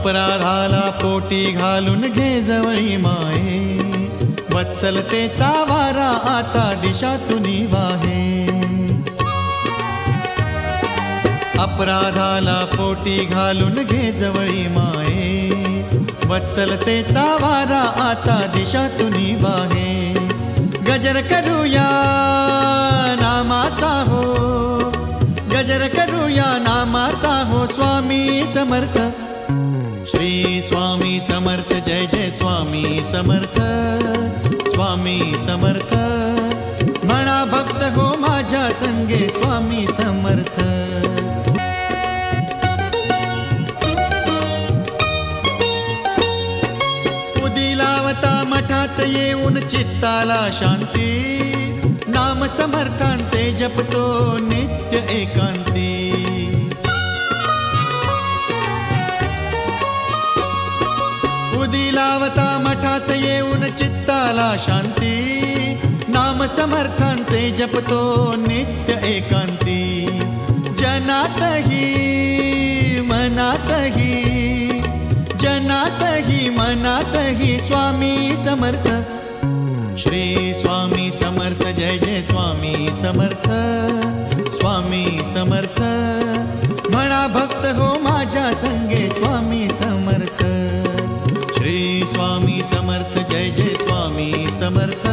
अपराधाला पोटी घालून घे जवळी माये, वत्सलतेचा वारा आता दिशातून वाहे. अपराधाला पोटी घालून घे जवळी माये, वत्सलतेचा वारा आता दिशातून वाहे. गजर करूया नामाचा हो, गजर करूया नामाचा हो. स्वामी समर्थ, श्री स्वामी समर्थ, जय जय स्वामी समर्थ, स्वामी समर्थ. म्हणा भक्त हो माझ्या संगे स्वामी समर्थ. उदी लावता मठात येऊन चित्ताला शांती, नाम समर्थांचे जपतो नित्य एकांती. उदी लावता मठात येऊन चित्ताला शांती, नाम समर्थांचे जपतो नित्य एकांती. जनातही मनातही, जनातही मनातही स्वामी समर्थ. श्री स्वामी समर्थ, जय जय स्वामी समर्थ, स्वामी समर्थ. म्हणा भक्त हो माझ्या संगे स्वामी समर्थ. श्री स्वामी समर्थ, जय जय स्वामी समर्थ.